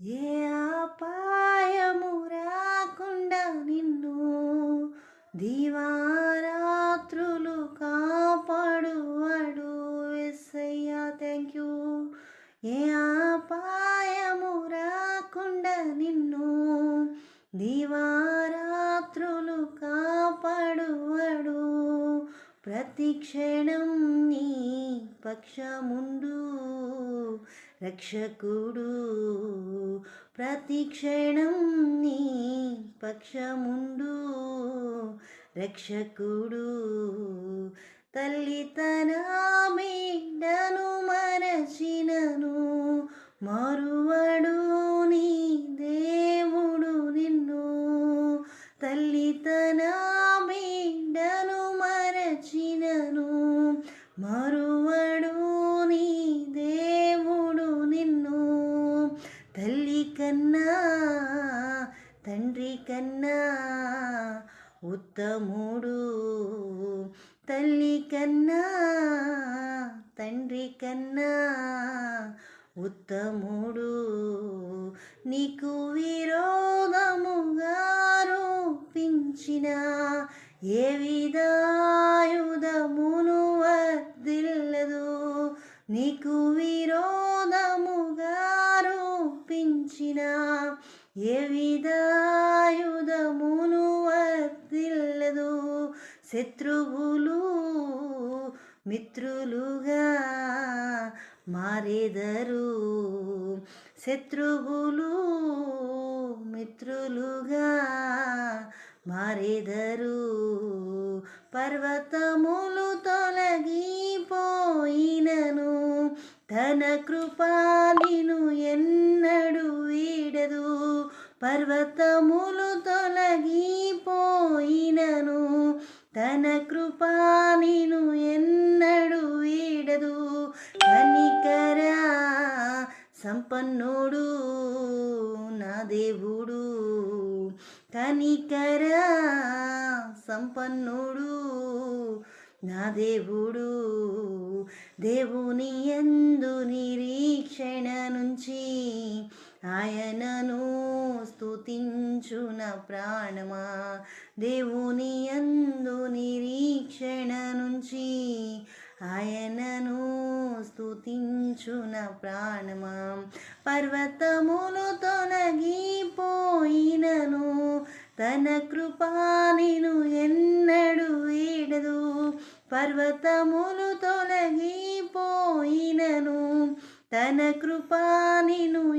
ఏ అపాయము రాకుండా నిన్ను దివారాత్రులు కాపాడువాడు యేసయ్యా. Thank you. ఏ అపాయము రాకుండా నిన్ను దివారాత్రులు కాపాడువాడు. ప్రతి క్షణం నీ పక్షముండు రక్షకుడు. ప్రతి క్షణం నీ పక్షముండు రక్షకుడు. తల్లి తన బిడ్డను మరచినను మరువడు నీ దేవుడు నిన్ను. తల్లి తన బిడ్డను మరచినను మరువడు నీ దేవుడు నిన్ను. తల్లి కన్నా తండ్రి కన్నా ఉత్తముడు. తల్లి కన్నా తండ్రి కన్నా ఉత్తముడు. నీకు విరోధముగా రూపించిన ఏ విధాయుధమును వర్ధిల్లదు. నీకు విరోధముగా రూపించిన ఏ విధాయుధమును వర్ధిల్లదు. శత్రువులు మిత్రులుగా మారెదరు. శత్రువులు మిత్రులుగా మారెదరు. పర్వతములు తొలగిపోయినను తన కృపా నిన్ను ఎన్నడు వీడదు. పర్వతములు తొలగిపోయినను తన కృపా నిన్ను ఎన్నడు వీడదు. కనికర సంపన్నుడు నా దేవుడు. కనికర సంపన్నుడు నా దేవుడు. దేవుని యందు నిరీక్షణ నుంచి ఆయనను స్తుతించున ప్రాణమా. దేవుని యందు నిరీక్షణ నుంచి ఆయనను స్తుతించున ప్రాణమా. పర్వతములు తొలగిపోయినను తన కృపా నిన్ను ఎన్నడు వీడదు. పర్వతములు తొలగిపోయినను తన కృపా నిన్ను